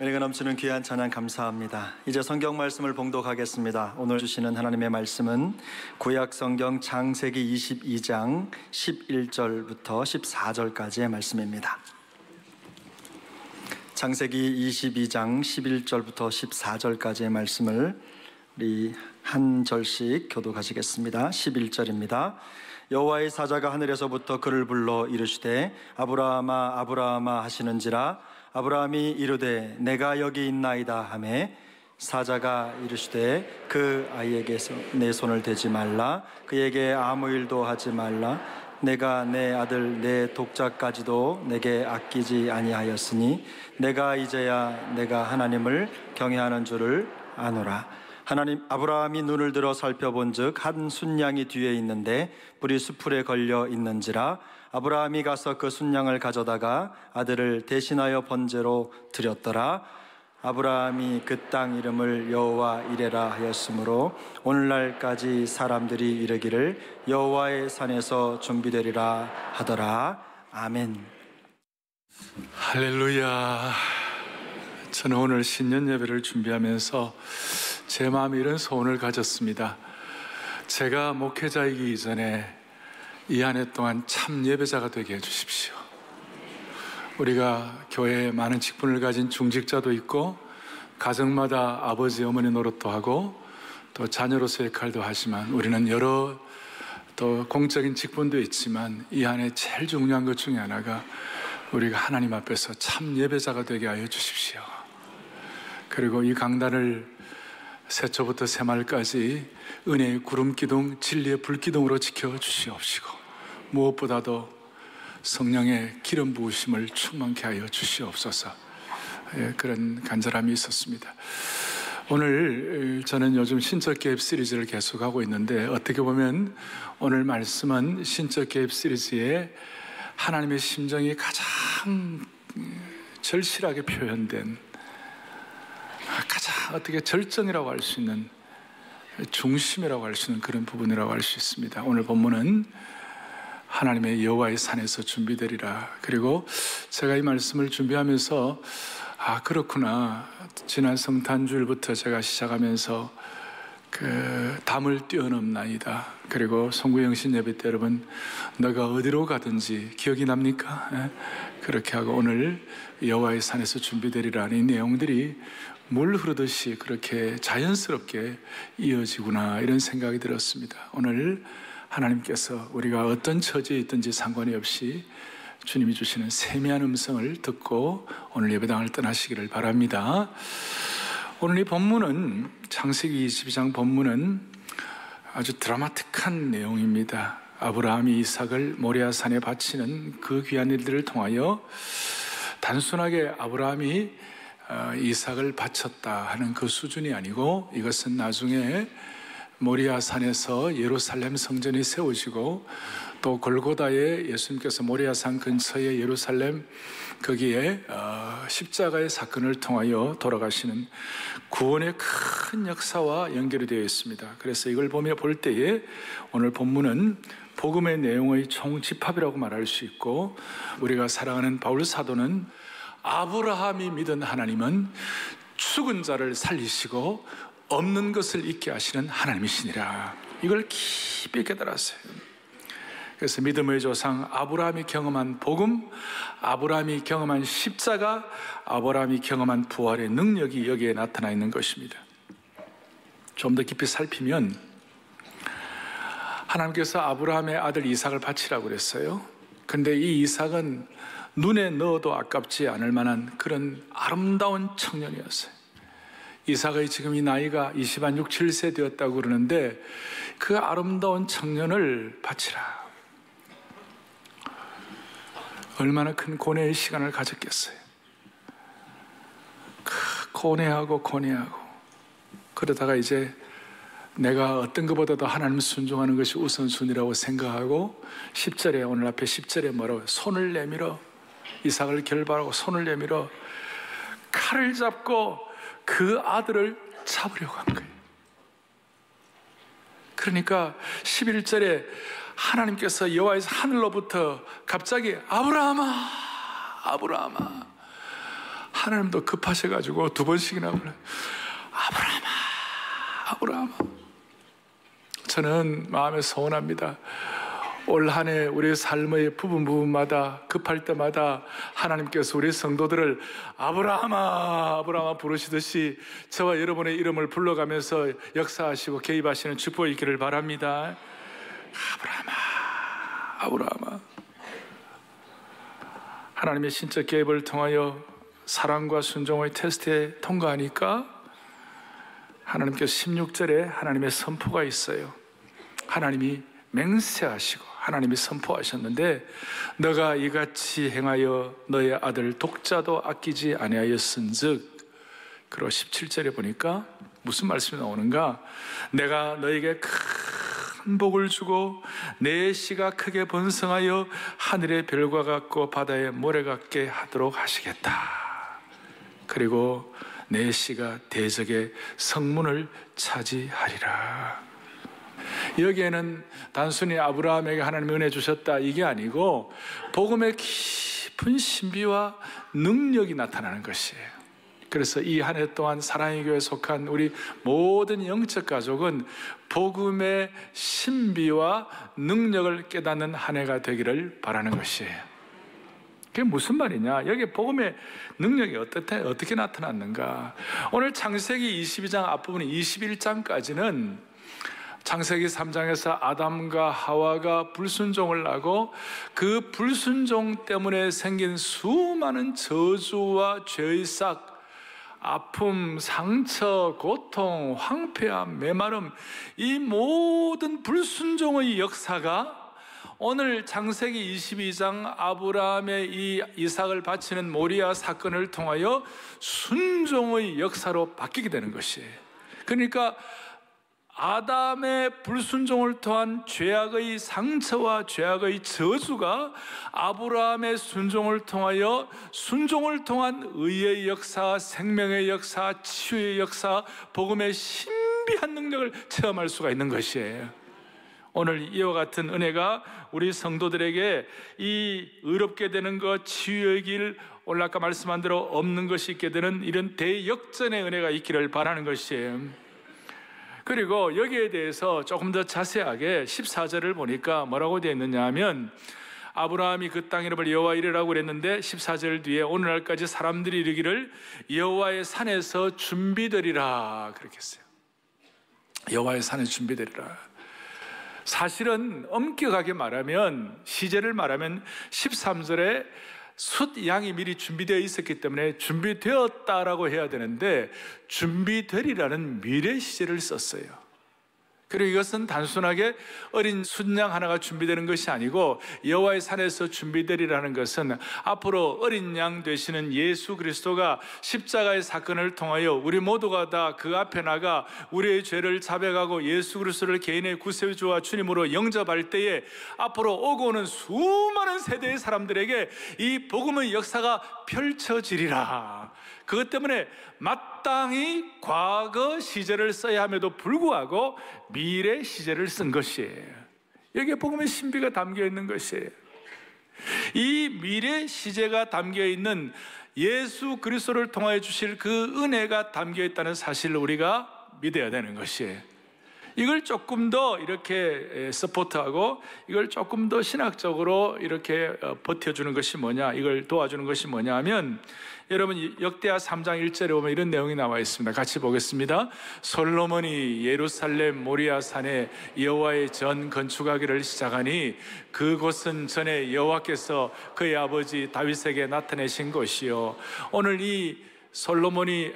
은혜가 넘치는 귀한 찬양 감사합니다. 이제 성경 말씀을 봉독하겠습니다. 오늘 주시는 하나님의 말씀은 구약 성경 창세기 22장 11절부터 14절까지의 말씀입니다. 창세기 22장 11절부터 14절까지의 말씀을 우리 한 절씩 교독하시겠습니다. 11절입니다. 여호와의 사자가 하늘에서부터 그를 불러 이르시되 아브라함아 아브라함아 하시는지라 아브라함이 이르되 내가 여기 있나이다 하매 사자가 이르시되 그 아이에게서 내 손을 대지 말라 그에게 아무 일도 하지 말라 내가 내 아들 내 독자까지도 내게 아끼지 아니하였으니 내가 이제야 내가 하나님을 경외하는 줄을 아노라. 하나님 아브라함이 눈을 들어 살펴본즉 한 순양이 뒤에 있는데 뿔이 수풀에 걸려 있는지라 아브라함이 가서 그 순양을 가져다가 아들을 대신하여 번제로 드렸더라. 아브라함이 그 땅 이름을 여호와 이레라 하였으므로 오늘날까지 사람들이 이르기를 여호와의 산에서 준비되리라 하더라. 아멘. 할렐루야. 저는 오늘 신년 예배를 준비하면서 제 마음에 이런 소원을 가졌습니다. 제가 목회자이기 이전에 이 한 해 동안 참 예배자가 되게 해주십시오. 우리가 교회에 많은 직분을 가진 중직자도 있고 가정마다 아버지 어머니 노릇도 하고 또 자녀로서의 역할도 하지만 우리는 여러 또 공적인 직분도 있지만 이 한 해 제일 중요한 것 중에 하나가 우리가 하나님 앞에서 참 예배자가 되게 하여 주십시오. 그리고 이 강단을 새초부터 새말까지 은혜의 구름기둥 진리의 불기둥으로 지켜주시옵시고 무엇보다도 성령의 기름 부으심을 충만케 하여 주시옵소서. 그런 간절함이 있었습니다. 오늘 저는 요즘 신적 개입 시리즈를 계속하고 있는데 어떻게 보면 오늘 말씀은 신적 개입 시리즈의 하나님의 심정이 가장 절실하게 표현된 가장 어떻게 절정이라고 할 수 있는 중심이라고 할 수 있는 그런 부분이라고 할 수 있습니다. 오늘 본문은 하나님의 여호와의 산에서 준비되리라. 그리고 제가 이 말씀을 준비하면서 그렇구나. 지난 성탄주일부터 제가 시작하면서 담을 뛰어넘나이다. 그리고 송구영신 예배 때 여러분 너가 어디로 가든지 기억이 납니까? 그렇게 하고 오늘 여호와의 산에서 준비되리라는 이 내용들이 물 흐르듯이 그렇게 자연스럽게 이어지구나 이런 생각이 들었습니다. 오늘 하나님께서 우리가 어떤 처지에 있든지 상관이 없이 주님이 주시는 세미한 음성을 듣고 오늘 예배당을 떠나시기를 바랍니다. 오늘 이 본문은 창세기 22장 본문은 아주 드라마틱한 내용입니다. 아브라함이 이삭을 모리아산에 바치는 그 귀한 일들을 통하여 단순하게 아브라함이 이삭을 바쳤다 하는 그 수준이 아니고, 이것은 나중에 모리아산에서 예루살렘 성전이 세워지고 또 골고다에 예수님께서 모리아산 근처의 예루살렘 거기에 십자가의 사건을 통하여 돌아가시는 구원의 큰 역사와 연결이 되어 있습니다. 그래서 이걸 볼 때에 오늘 본문은 복음의 내용의 총집합이라고 말할 수 있고, 우리가 사랑하는 바울 사도는 아브라함이 믿은 하나님은 죽은 자를 살리시고 없는 것을 있게 하시는 하나님이시니라, 이걸 깊이 깨달았어요. 그래서 믿음의 조상 아브라함이 경험한 복음, 아브라함이 경험한 십자가, 아브라함이 경험한 부활의 능력이 여기에 나타나 있는 것입니다. 좀 더 깊이 살피면 하나님께서 아브라함의 아들 이삭을 바치라고 그랬어요. 근데 이 이삭은 눈에 넣어도 아깝지 않을 만한 그런 아름다운 청년이었어요. 이삭의 지금 이 나이가 20한 6, 7세 되었다고 그러는데 그 아름다운 청년을 바치라. 얼마나 큰 고뇌의 시간을 가졌겠어요. 고뇌하고 그러다가 이제 내가 어떤 것보다도 하나님 순종하는 것이 우선순위라고 생각하고 10절에, 오늘 앞에 10절에 뭐라고, 손을 내밀어, 이삭을 결박하고 손을 내밀어 칼을 잡고 그 아들을 잡으려고 한 거예요. 그러니까 11절에 하나님께서 여호와에서 하늘로부터 갑자기 아브라함아, 아브라함아. 하나님도 급하셔가지고 두 번씩이나 불러요. 아브라함아, 아브라함아. 저는 마음에 서운합니다. 올 한 해 우리 삶의 부분마다 급할 때마다 하나님께서 우리 성도들을 아브라함아, 아브라함아 부르시듯이 저와 여러분의 이름을 불러가면서 역사하시고 개입하시는 축복이 있기를 바랍니다. 아브라함아, 아브라함아. 하나님의 신적 개입을 통하여 사랑과 순종의 테스트에 통과하니까 하나님께서 16절에 하나님의 선포가 있어요. 하나님이 맹세하시고 하나님이 선포하셨는데, 너가 이같이 행하여 너의 아들 독자도 아끼지 아니하였은즉, 그리고 17절에 보니까 무슨 말씀이 나오는가? 내가 너에게 큰 복을 주고 내 씨가 크게 번성하여 하늘의 별과 같고 바다의 모래 같게 하도록 하시겠다. 그리고 내 씨가 대적의 성문을 차지하리라. 여기에는 단순히 아브라함에게 하나님이 은혜 주셨다 이게 아니고 복음의 깊은 신비와 능력이 나타나는 것이에요. 그래서 이 한 해 동안 사랑의 교회에 속한 우리 모든 영적 가족은 복음의 신비와 능력을 깨닫는 한 해가 되기를 바라는 것이에요. 그게 무슨 말이냐? 여기 복음의 능력이 어떻게 나타났는가? 오늘 창세기 22장 앞부분 21장까지는 창세기 3장에서 아담과 하와가 불순종을 하고 그 불순종 때문에 생긴 수많은 저주와 죄의 싹, 아픔, 상처, 고통, 황폐함, 메마름, 이 모든 불순종의 역사가 오늘 창세기 22장 아브라함의 이 이삭을 바치는 모리아 사건을 통하여 순종의 역사로 바뀌게 되는 것이에요. 그러니까 아담의 불순종을 통한 죄악의 상처와 죄악의 저주가 아브라함의 순종을 통하여 순종을 통한 의의 역사, 생명의 역사, 치유의 역사, 복음의 신비한 능력을 체험할 수가 있는 것이에요. 오늘 이와 같은 은혜가 우리 성도들에게 이 의롭게 되는 것, 치유의 길, 오늘 아까 말씀한 대로 없는 것이 있게 되는 이런 대역전의 은혜가 있기를 바라는 것이에요. 그리고 여기에 대해서 조금 더 자세하게 14절을 보니까 뭐라고 되어 있느냐 하면, 아브라함이 그 땅 이름을 여호와 이르라고 그랬는데 14절 뒤에 오늘날까지 사람들이 이르기를 여호와의 산에서 준비되리라 그렇게 했어요. 여호와의 산에 준비되리라. 사실은 엄격하게 말하면, 시제를 말하면 13절에 숫 양이 미리 준비되어 있었기 때문에 준비되었다라고 해야 되는데 준비되리라는 미래 시제를 썼어요. 그리고 이것은 단순하게 어린 순양 하나가 준비되는 것이 아니고 여호와의 산에서 준비되리라는 것은 앞으로 어린 양 되시는 예수 그리스도가 십자가의 사건을 통하여 우리 모두가 다 그 앞에 나가 우리의 죄를 자백하고 예수 그리스도를 개인의 구세주와 주님으로 영접할 때에 앞으로 오고 오는 수많은 세대의 사람들에게 이 복음의 역사가 펼쳐지리라. 그것 때문에 마땅히 과거 시제를 써야 함에도 불구하고 미래 시제를 쓴 것이에요. 여기에 복음의 신비가 담겨 있는 것이에요. 이 미래 시제가 담겨 있는 예수 그리스도를 통하여 주실 그 은혜가 담겨 있다는 사실을 우리가 믿어야 되는 것이에요. 이걸 조금 더 이렇게 서포트하고 이걸 조금 더 신학적으로 이렇게 버텨주는 것이 뭐냐, 이걸 도와주는 것이 뭐냐 하면, 여러분 역대하 3장 1절에 보면 이런 내용이 나와 있습니다. 같이 보겠습니다. 솔로몬이 예루살렘 모리아 산에 여호와의 전 건축하기를 시작하니 그곳은 전에 여호와께서 그의 아버지 다윗에게 나타내신 곳이요. 오늘 이 솔로몬이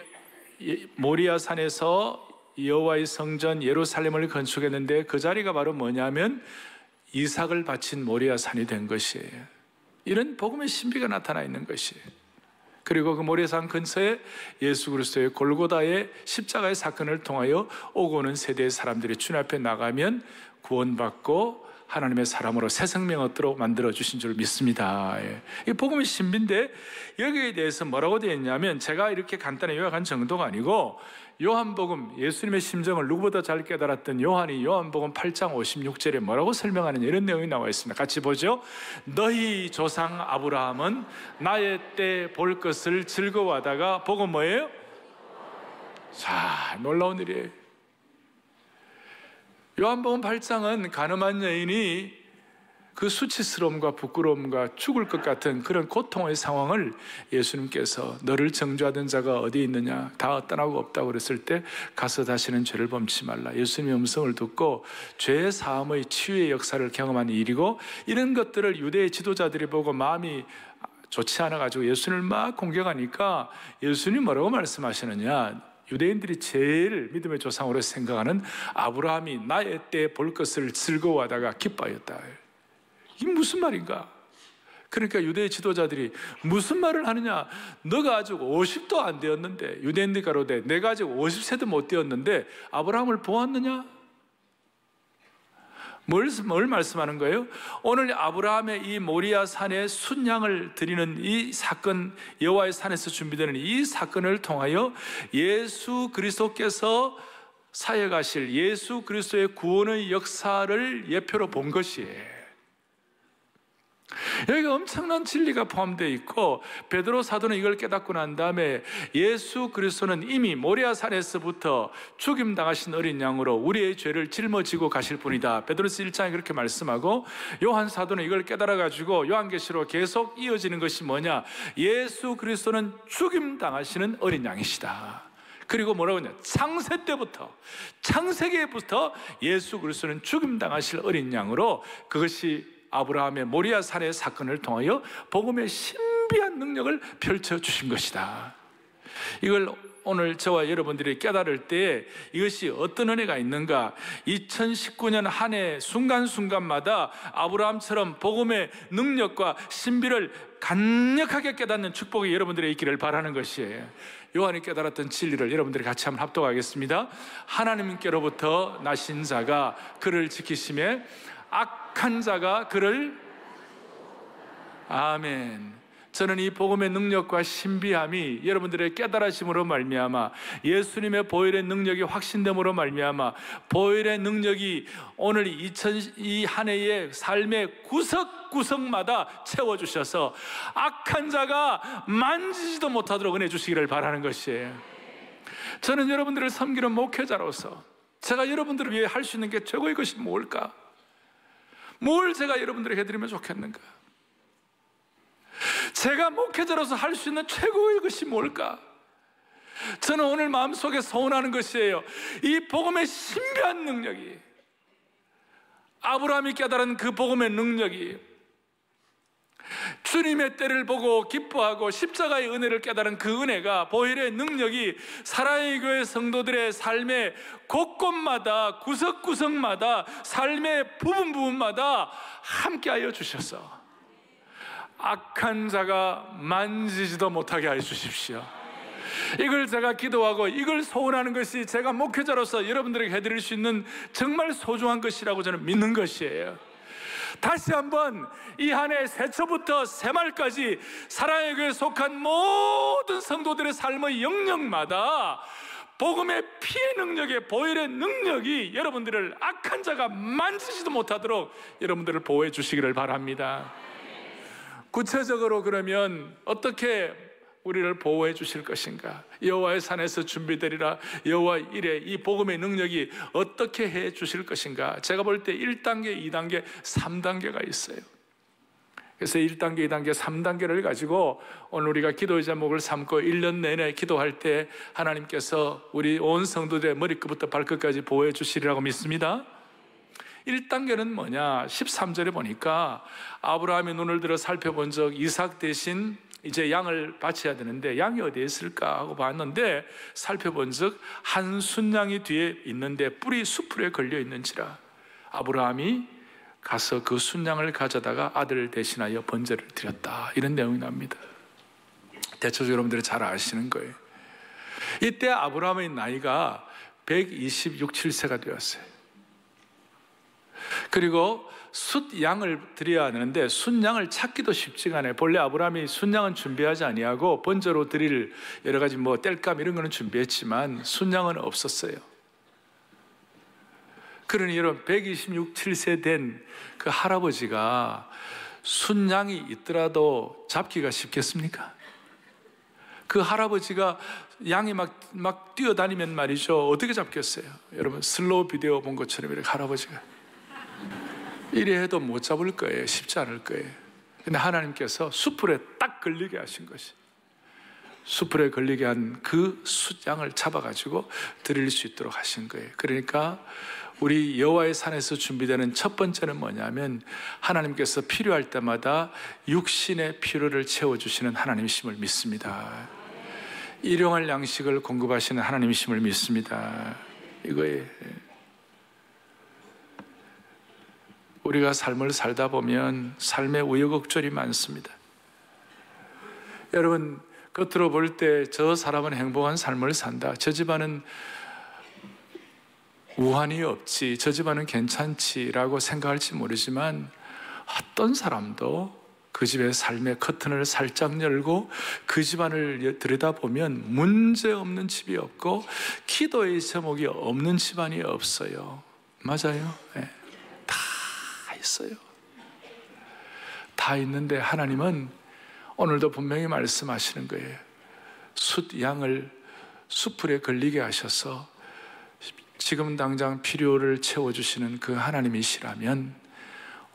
모리아 산에서 여호와의 성전 예루살렘을 건축했는데 그 자리가 바로 뭐냐면 이삭을 바친 모리아 산이 된 것이에요. 이런 복음의 신비가 나타나 있는 것이에요. 그리고 그 모리아 산 근처에 예수 그리스도의 골고다의 십자가의 사건을 통하여 오고 오는 세대의 사람들이 주님 앞에 나가면 구원받고 하나님의 사람으로 새 생명 얻도록 만들어주신 줄 믿습니다. 이 복음의 신비인데 여기에 대해서 뭐라고 되어 있냐면, 제가 이렇게 간단히 요약한 정도가 아니고 요한복음, 예수님의 심정을 누구보다 잘 깨달았던 요한이 요한복음 8장 56절에 뭐라고 설명하는 이런 내용이 나와 있습니다. 같이 보죠. 너희 조상 아브라함은 나의 때 볼 것을 즐거워하다가 보고 뭐예요? 자, 놀라운 일이에요. 요한복음 8장은 가늠한 여인이 그 수치스러움과 부끄러움과 죽을 것 같은 그런 고통의 상황을 예수님께서 너를 정죄하던 자가 어디 있느냐, 다 떠나고 없다고 그랬을 때 가서 다시는 죄를 범치 말라. 예수님의 음성을 듣고 죄 사함의 치유의 역사를 경험한 일이고, 이런 것들을 유대의 지도자들이 보고 마음이 좋지 않아 가지고 예수님을 막 공격하니까 예수님 뭐라고 말씀하시느냐, 유대인들이 제일 믿음의 조상으로 생각하는 아브라함이 나의 때 볼 것을 즐거워하다가 기뻐하였다. 이게 무슨 말인가? 그러니까 유대의 지도자들이 무슨 말을 하느냐, 너가 아직 50도 안 되었는데, 유대인들이 가로되 내가 아직 50세도 못 되었는데 아브라함을 보았느냐? 뭘 말씀하는 거예요? 오늘 아브라함의 이 모리아 산에 순양을 드리는 이 사건, 여호와의 산에서 준비되는 이 사건을 통하여 예수 그리스도께서 사역하실 예수 그리스도의 구원의 역사를 예표로 본 것이에요. 여기가 엄청난 진리가 포함되어 있고, 베드로 사도는 이걸 깨닫고 난 다음에 예수 그리스도는 이미 모리아 산에서부터 죽임당하신 어린 양으로 우리의 죄를 짊어지고 가실 분이다, 베드로서 1장에 그렇게 말씀하고, 요한 사도는 이걸 깨달아가지고 요한계시로 계속 이어지는 것이 뭐냐, 예수 그리스도는 죽임당하시는 어린 양이시다. 그리고 뭐라고 하냐, 창세 때부터, 창세기부터 예수 그리스도는 죽임당하실 어린 양으로, 그것이 아브라함의 모리아 산의 사건을 통하여 복음의 신비한 능력을 펼쳐주신 것이다. 이걸 오늘 저와 여러분들이 깨달을 때 이것이 어떤 은혜가 있는가, 2019년 한 해 순간순간마다 아브라함처럼 복음의 능력과 신비를 강력하게 깨닫는 축복이 여러분들의 있기를 바라는 것이에요. 요한이 깨달았던 진리를 여러분들이 같이 한번 합독하겠습니다. 하나님께로부터 나신 자가 그를 지키심에 악한 자가 그를, 아멘. 저는 이 복음의 능력과 신비함이 여러분들의 깨달으심으로 말미암아, 예수님의 보혈의 능력이 확신됨으로 말미암아, 보혈의 능력이 오늘 이 한 해의 삶의 구석구석마다 채워주셔서 악한 자가 만지지도 못하도록 은혜 주시기를 바라는 것이에요. 저는 여러분들을 섬기는 목회자로서 제가 여러분들을 위해 할 수 있는 게 최고의 것이 뭘까? 뭘 제가 여러분들에게 해드리면 좋겠는가? 제가 목회자로서 할 수 있는 최고의 것이 뭘까? 저는 오늘 마음속에 소원하는 것이에요. 이 복음의 신비한 능력이, 아브라함이 깨달은 그 복음의 능력이 주님의 때를 보고 기뻐하고 십자가의 은혜를 깨달은 그 은혜가, 보혈의 능력이 사랑의 교회 성도들의 삶의 곳곳마다, 구석구석마다, 삶의 부분마다 함께하여 주셔서 악한 자가 만지지도 못하게 하여 주십시오. 이걸 제가 기도하고 이걸 소원하는 것이 제가 목회자로서 여러분들에게 해드릴 수 있는 정말 소중한 것이라고 저는 믿는 것이에요. 다시 한번 이 한 해 새초부터 새말까지 사랑의 교회에 속한 모든 성도들의 삶의 영역마다 복음의 피의 능력의, 보혈의 능력이 여러분들을 악한 자가 만지지도 못하도록 여러분들을 보호해 주시기를 바랍니다. 구체적으로 그러면 어떻게 우리를 보호해 주실 것인가? 여호와의 산에서 준비되리라. 여호와 이레, 이 복음의 능력이 어떻게 해 주실 것인가? 제가 볼 때 1단계, 2단계, 3단계가 있어요. 그래서 1단계, 2단계, 3단계를 가지고 오늘 우리가 기도의 제목을 삼고 1년 내내 기도할 때 하나님께서 우리 온 성도들의 머리끝부터 발끝까지 보호해 주시리라고 믿습니다. 1단계는 뭐냐? 13절에 보니까 아브라함이 눈을 들어 살펴본 적 이삭 대신 이제 양을 바쳐야 되는데 양이 어디에 있을까 하고 봤는데 살펴본 적 한 순양이 뒤에 있는데 뿔이 수풀에 걸려 있는지라 아브라함이 가서 그 순양을 가져다가 아들을 대신하여 번제를 드렸다, 이런 내용이 납니다. 대체적으로 여러분들이 잘 아시는 거예요. 이때 아브라함의 나이가 126, 7세가 되었어요. 그리고 숫양을 드려야 하는데 순양을 찾기도 쉽지가 않아요. 본래 아브라함이 순양은 준비하지 아니하고 번제로 드릴 여러 가지 땔감 이런 거는 준비했지만 순양은 없었어요. 그러니 여러분 126, 7세 된 그 할아버지가 순양이 있더라도 잡기가 쉽겠습니까? 그 할아버지가 양이 막 뛰어다니면 말이죠, 어떻게 잡겠어요? 여러분 슬로우 비디오 본 것처럼 이렇게 할아버지가 이래 해도 못 잡을 거예요. 쉽지 않을 거예요. 근데 하나님께서 수풀에 딱 걸리게 하신 것이, 수풀에 걸리게 한 그 숫양을 잡아가지고 드릴 수 있도록 하신 거예요. 그러니까 우리 여호와의 산에서 준비되는 첫 번째는 뭐냐면 하나님께서 필요할 때마다 육신의 필요를 채워주시는 하나님이심을 믿습니다. 일용할 양식을 공급하시는 하나님이심을 믿습니다. 이거예요. 우리가 삶을 살다 보면 삶의 우여곡절이 많습니다. 여러분 겉으로 볼 때 저 사람은 행복한 삶을 산다, 저 집안은 우환이 없지, 저 집안은 괜찮지라고 생각할지 모르지만 어떤 사람도 그 집의 삶의 커튼을 살짝 열고 그 집안을 들여다보면 문제없는 집이 없고 기도의 제목이 없는 집안이 없어요. 맞아요? 네. 있어요. 다 있는데 하나님은 오늘도 분명히 말씀하시는 거예요. 숫양을 수풀에 걸리게 하셔서 지금 당장 필요를 채워주시는 그 하나님이시라면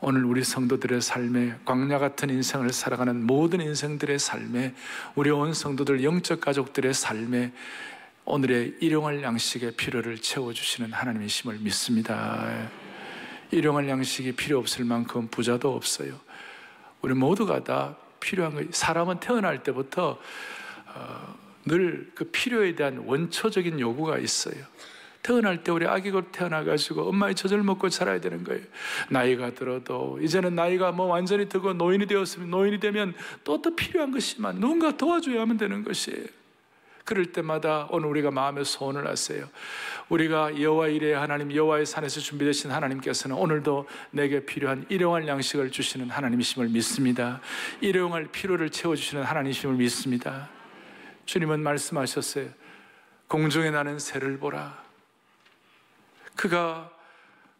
오늘 우리 성도들의 삶에, 광야 같은 인생을 살아가는 모든 인생들의 삶에, 우리 온 성도들 영적 가족들의 삶에 오늘의 일용할 양식의 필요를 채워주시는 하나님이심을 믿습니다. 일용할 양식이 필요 없을 만큼 부자도 없어요. 우리 모두가 다 필요한 거예요. 사람은 태어날 때부터 늘 그 필요에 대한 원초적인 요구가 있어요. 태어날 때 우리 아기가 태어나가지고 엄마의 젖을 먹고 자라야 되는 거예요. 나이가 들어도 이제는 나이가 완전히 들고 노인이 되었으면 노인이 되면 또 필요한 것이만 누군가 도와줘야 하면 되는 것이에요. 그럴 때마다 오늘 우리가 마음에 소원을 하세요. 우리가 여호와 이레 하나님, 여호와의 산에서 준비되신 하나님께서는 오늘도 내게 필요한 일용할 양식을 주시는 하나님이심을 믿습니다. 일용할 필요를 채워주시는 하나님이심을 믿습니다. 주님은 말씀하셨어요. 공중에 나는 새를 보라. 그가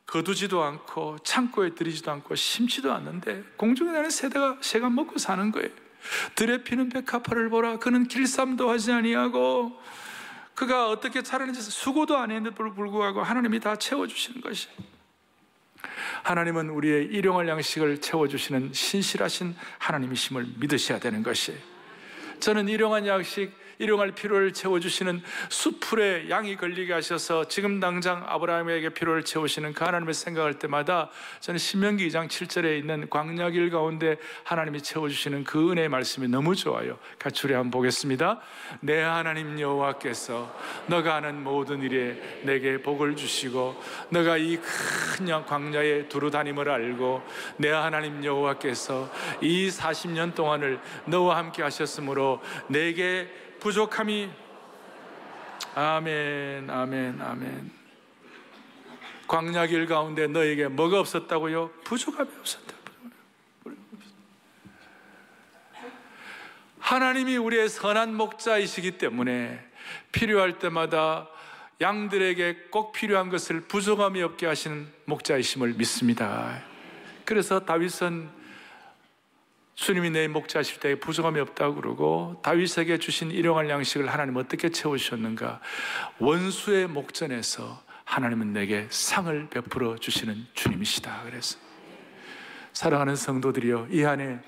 거두지도 않고 창고에 들이지도 않고 심지도 않는데 공중에 나는 새가 먹고 사는 거예요. 들에 피는 백합화를 보라. 그는 길쌈도 하지 아니하고 그가 어떻게 자라는지 수고도 안 했는데도 불구하고 하나님이 다 채워주시는 것이, 하나님은 우리의 일용할 양식을 채워주시는 신실하신 하나님이심을 믿으셔야 되는 것이에요. 저는 일용할 양식 일용할 필요를 채워주시는 수풀에 양이 걸리게 하셔서 지금 당장 아브라함에게 필요를 채우시는 그 하나님을 생각할 때마다 저는 신명기 2장 7절에 있는 광야길 가운데 하나님이 채워주시는 그 은혜의 말씀이 너무 좋아요. 같이 우리 한번 보겠습니다. 내 하나님 여호와께서 너가 하는 모든 일에 내게 복을 주시고 너가 이 큰 광야에 두루 다님을 알고 내 하나님 여호와께서 이 40년 동안을 너와 함께 하셨으므로 내게 부족함이 아멘 아멘 아멘. 광야길 가운데 너에게 뭐가 없었다고요? 부족함이 없었다. 하나님이 우리의 선한 목자이시기 때문에 필요할 때마다 양들에게 꼭 필요한 것을 부족함이 없게 하시는 목자이심을 믿습니다. 그래서 다윗은 주님이 내 목자이실 때 부족함이 없다고 그러고, 다윗에게 주신 일용할 양식을 하나님 어떻게 채우셨는가? 원수의 목전에서 하나님은 내게 상을 베풀어 주시는 주님이시다. 그래서 사랑하는 성도들이여, 이 안에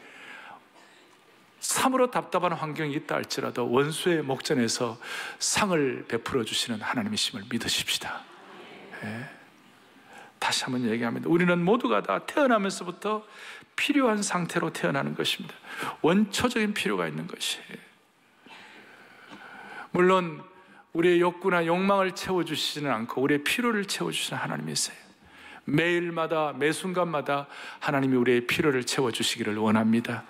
참으로 답답한 환경이 있다 할지라도 원수의 목전에서 상을 베풀어 주시는 하나님이심을 믿으십시다. 다시 한번 얘기합니다. 우리는 모두가 다 태어나면서부터 필요한 상태로 태어나는 것입니다. 원초적인 필요가 있는 것이에요. 물론 우리의 욕구나 욕망을 채워주시지는 않고 우리의 필요를 채워주시는 하나님이세요. 매일마다 매 순간마다 하나님이 우리의 필요를 채워주시기를 원합니다.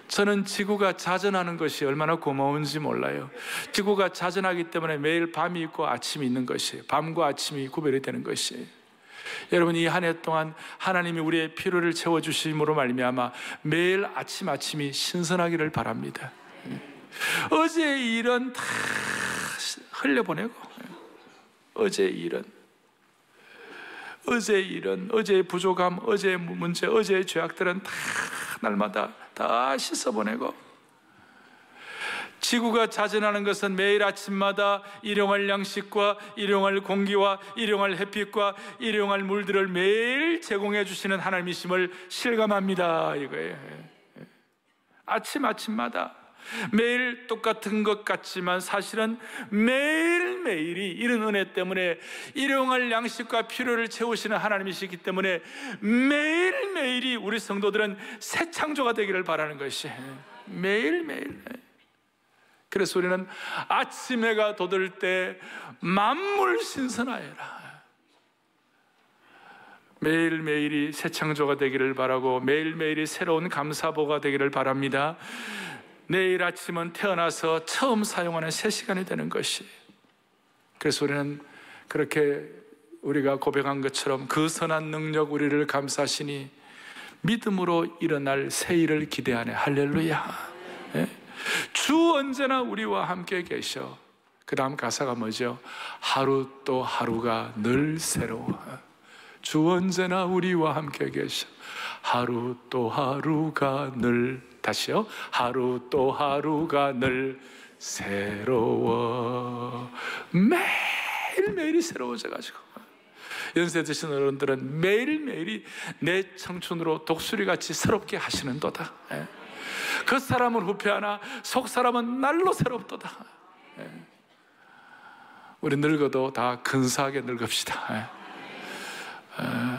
저는 지구가 자전하는 것이 얼마나 고마운지 몰라요. 지구가 자전하기 때문에 매일 밤이 있고 아침이 있는 것이에요. 밤과 아침이 구별이 되는 것이에요. 여러분, 이 한 해 동안 하나님이 우리의 필요를 채워주심으로 말미암아 매일 아침이 신선하기를 바랍니다. 어제의 일은 다 흘려보내고, 어제의 일은, 어제의 부족함, 어제의 문제, 어제의 죄악들은 다 날마다 다 씻어보내고, 지구가 자전하는 것은 매일 아침마다 일용할 양식과 일용할 공기와 일용할 햇빛과 일용할 물들을 매일 제공해 주시는 하나님이심을 실감합니다. 이거예요. 아침마다 매일 똑같은 것 같지만 사실은 매일매일이 이런 은혜 때문에 일용할 양식과 필요를 채우시는 하나님이시기 때문에 매일매일이 우리 성도들은 새 창조가 되기를 바라는 것이 매일매일. 그래서 우리는 아침 해가 돋을 때 만물 신선하여라. 매일매일이 새 창조가 되기를 바라고 매일매일이 새로운 감사보가 되기를 바랍니다. 내일 아침은 태어나서 처음 사용하는 새 시간이 되는 것이. 그래서 우리는 그렇게 우리가 고백한 것처럼 그 선한 능력 우리를 감싸시니 믿음으로 일어날 새 일을 기대하네. 할렐루야. 주 언제나 우리와 함께 계셔. 그 다음 가사가 뭐죠? 하루 또 하루가 늘 새로워. 주 언제나 우리와 함께 계셔. 하루 또 하루가 늘, 다시요, 하루 또 하루가 늘 새로워. 매일매일이 새로워져가지고 연세 드신 어른들은 매일매일이 내 청춘으로 독수리같이 새롭게 하시는도다. 그 사람은 후패하나 속 사람은 날로 새롭도다. 우리 늙어도 다 근사하게 늙읍시다.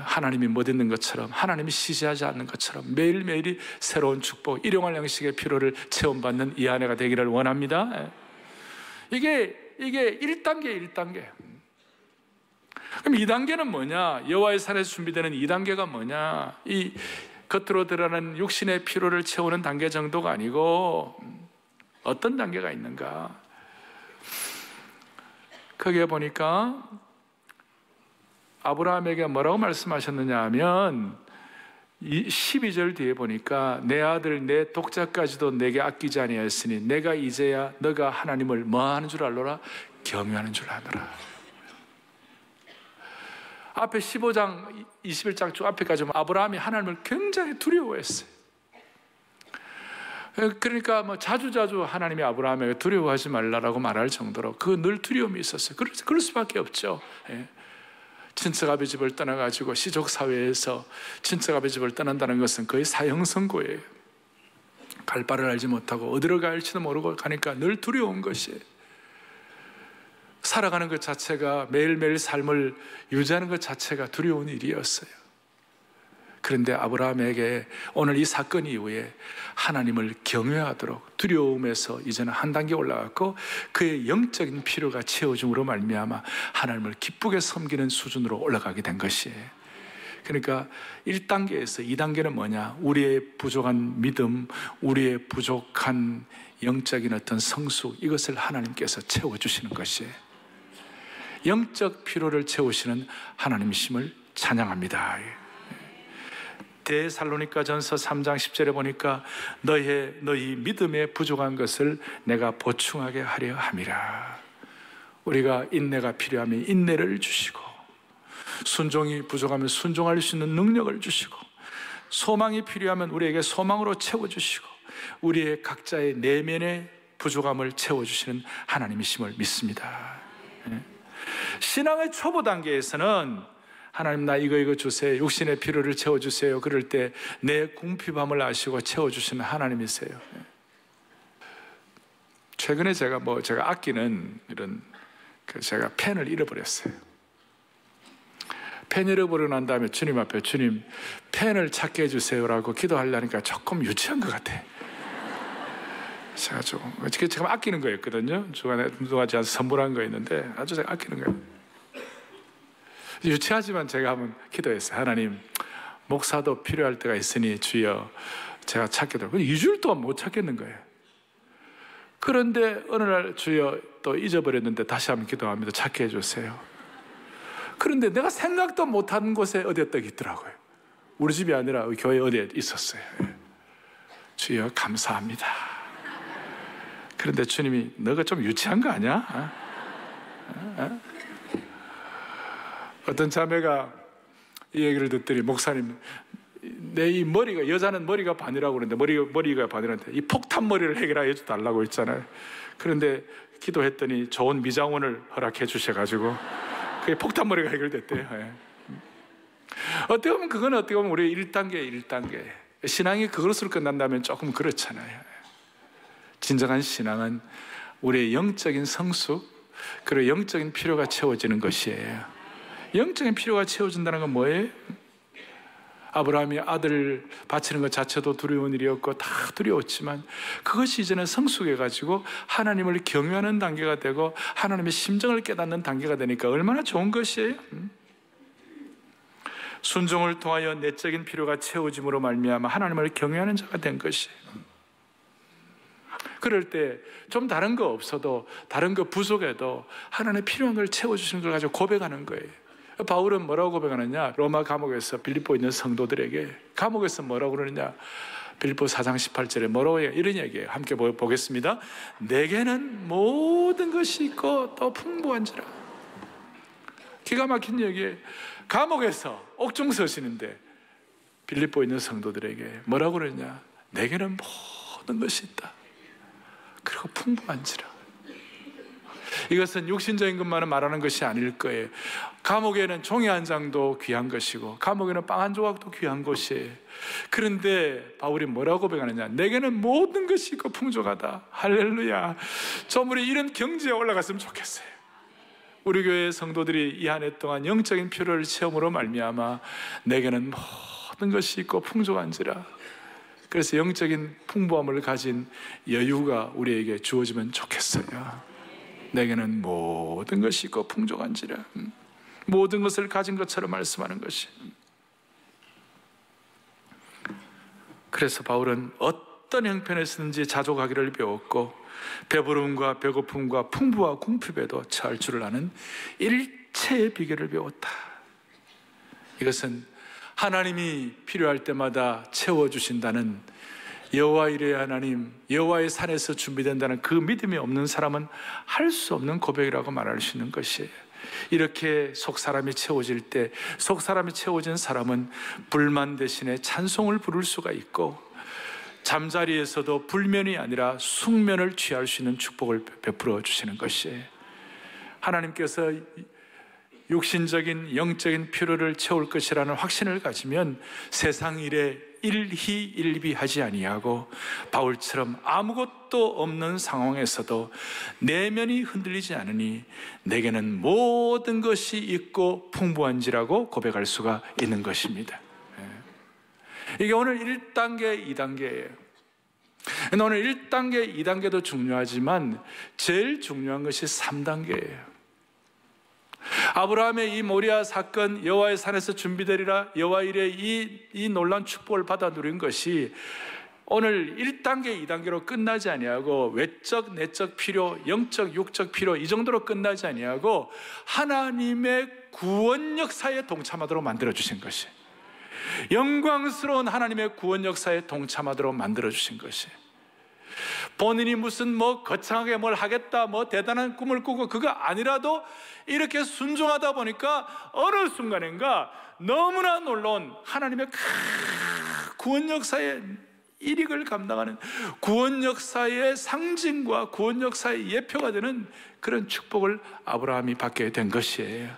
하나님이 못 있는 것처럼, 하나님이 시시하지 않는 것처럼 매일매일이 새로운 축복, 일용할 양식의 필요를 체험받는 이 한 해가 되기를 원합니다. 이게 1단계. 그럼 2단계는 뭐냐? 여호와의 산에서 준비되는 2단계가 뭐냐? 이 겉으로 드러나는 육신의 필요를 채우는 단계 정도가 아니고 어떤 단계가 있는가? 거기에 보니까 아브라함에게 뭐라고 말씀하셨느냐 하면 12절 뒤에 보니까 내 아들 내 독자까지도 내게 아끼지 아니하였으니 내가 이제야 너가 하나님을 뭐하는 줄 알노라? 경외하는 줄 아노라. 앞에 15장 21장 쭉 앞에까지 보면 아브라함이 하나님을 굉장히 두려워했어요. 그러니까 뭐 자주자주 하나님이 아브라함에게 두려워하지 말라라고 말할 정도로 그 늘 두려움이 있었어요. 그럴 수밖에 없죠. 친척 아비 집을 떠나가지고 시족 사회에서 친척 아비 집을 떠난다는 것은 거의 사형 선고예요. 갈 바를 알지 못하고 어디로 갈지도 모르고 가니까 늘 두려운 것이, 살아가는 것 자체가, 매일매일 삶을 유지하는 것 자체가 두려운 일이었어요. 그런데 아브라함에게 오늘 이 사건 이후에 하나님을 경외하도록 두려움에서 이제는 한 단계 올라갔고, 그의 영적인 필요가 채워줌으로 말미암아 하나님을 기쁘게 섬기는 수준으로 올라가게 된 것이에요. 그러니까 1단계에서 2단계는 뭐냐? 우리의 부족한 믿음, 우리의 부족한 영적인 어떤 성숙, 이것을 하나님께서 채워주시는 것이에요. 영적 필요를 채우시는 하나님이심을 찬양합니다. 데살로니가전서 3장 10절에 보니까 너희 믿음에 부족한 것을 내가 보충하게 하려 함이라. 우리가 인내가 필요하면 인내를 주시고, 순종이 부족하면 순종할 수 있는 능력을 주시고, 소망이 필요하면 우리에게 소망으로 채워주시고, 우리의 각자의 내면의 부족함을 채워주시는 하나님이심을 믿습니다. 신앙의 초보 단계에서는 하나님 나 이거 주세요, 육신의 필요를 채워주세요, 그럴 때 내 궁핍함을 아시고 채워주시는 하나님이세요. 최근에 제가 아끼는 이런 제가 펜을 잃어버렸어요. 펜 잃어버리고 난 다음에 주님 앞에, 주님 펜을 찾게 해주세요라고 기도하려니까 조금 유치한 것 같아. 제가 제가 아끼는 거였거든요. 주간에 누가지 않아서 선물한 거였는데 아주 제가 아끼는 거예요. 유치하지만 제가 한번 기도했어요. 하나님, 목사도 필요할 때가 있으니 주여 제가 찾게 되고 2주일 동안 못 찾겠는 거예요. 그런데 어느 날 주여 또 잊어버렸는데 다시 한번 기도합니다. 찾게 해주세요. 그런데 내가 생각도 못한 곳에 어디에 떡 있더라고요. 우리 집이 아니라 교회 어디에 있었어요. 주여 감사합니다. 그런데 주님이 너가 좀 유치한 거 아니야? 어떤 자매가 이 얘기를 듣더니, 목사님 내 이 머리가, 여자는 머리가 반이라고 그러는데 머리가 반이라는데 이 폭탄 머리를 해결해 달라고 했잖아요. 그런데 기도했더니 좋은 미장원을 허락해 주셔가지고 그게 폭탄 머리가 해결됐대요. 어떻게 보면 그건 어떻게 보면 우리 1단계 신앙이 그것으로 끝난다면 조금 그렇잖아요. 진정한 신앙은 우리의 영적인 성숙, 그리고 영적인 필요가 채워지는 것이에요. 영적인 필요가 채워진다는 건 뭐예요? 아브라함이 아들 바치는 것 자체도 두려운 일이었고 다 두려웠지만 그것이 이제는 성숙해가지고 하나님을 경외하는 단계가 되고 하나님의 심정을 깨닫는 단계가 되니까 얼마나 좋은 것이에요? 순종을 통하여 내적인 필요가 채워짐으로 말미암아 하나님을 경외하는 자가 된 것이에요. 그럴 때 좀 다른 거 없어도, 다른 거 부족해도 하나님의 필요한 걸 채워주시는 걸 가지고 고백하는 거예요. 바울은 뭐라고 고백하느냐? 로마 감옥에서 빌립보에 있는 성도들에게 감옥에서 뭐라고 그러느냐? 빌립보 4장 18절에 뭐라고 해요? 이런 얘기예요. 함께 보겠습니다. 내게는 모든 것이 있고 또 풍부한지라. 기가 막힌 얘기예요. 감옥에서 옥중 서시는데 빌립보에 있는 성도들에게 뭐라고 그러냐? 내게는 모든 것이 있다. 그리고 풍부한지라. 이것은 육신적인 것만은 말하는 것이 아닐 거예요. 감옥에는 종이 한 장도 귀한 것이고 감옥에는 빵 한 조각도 귀한 것이에요. 그런데 바울이 뭐라고 고백하느냐? 내게는 모든 것이 있고 풍족하다. 할렐루야. 좀 우리 이런 경지에 올라갔으면 좋겠어요. 우리 교회 성도들이 이 한 해 동안 영적인 필요를 체험으로 말미암아 내게는 모든 것이 있고 풍족한지라. 그래서 영적인 풍부함을 가진 여유가 우리에게 주어지면 좋겠어요. 내게는 모든 것이 있고 풍족한지라. 모든 것을 가진 것처럼 말씀하는 것이. 그래서 바울은 어떤 형편에서든지 자족하기를 배웠고 배부름과 배고픔과 풍부와 궁핍에도 처할 줄을 아는 일체의 비결을 배웠다. 이것은 하나님이 필요할 때마다 채워주신다는, 여호와 이레 하나님, 여호와의 산에서 준비된다는 그 믿음이 없는 사람은 할 수 없는 고백이라고 말할 수 있는 것이에요. 이렇게 속사람이 채워질 때, 속사람이 채워진 사람은 불만 대신에 찬송을 부를 수가 있고 잠자리에서도 불면이 아니라 숙면을 취할 수 있는 축복을 베풀어 주시는 것이에요. 하나님께서 육신적인 영적인 필요를 채울 것이라는 확신을 가지면 세상 일에 일희일비하지 아니하고 바울처럼 아무것도 없는 상황에서도 내면이 흔들리지 않으니 내게는 모든 것이 있고 풍부한지라고 고백할 수가 있는 것입니다. 이게 오늘 1단계, 2단계예요. 오늘 1단계, 2단계도 중요하지만 제일 중요한 것이 3단계예요. 아브라함의 이 모리아 사건, 여호와의 산에서 준비되리라 여호와 이레 이 놀라운 축복을 받아 누린 것이 오늘 1단계, 2단계로 끝나지 아니하고 외적, 내적 필요, 영적, 육적 필요 이 정도로 끝나지 아니하고 하나님의 구원 역사에 동참하도록 만들어주신 것이, 영광스러운 하나님의 구원 역사에 동참하도록 만들어주신 것이, 본인이 무슨 거창하게 뭘 하겠다, 대단한 꿈을 꾸고 그거 아니라도 이렇게 순종하다 보니까 어느 순간인가 너무나 놀라운 하나님의 구원 역사의 일익을 감당하는, 구원 역사의 상징과 구원 역사의 예표가 되는 그런 축복을 아브라함이 받게 된 것이에요.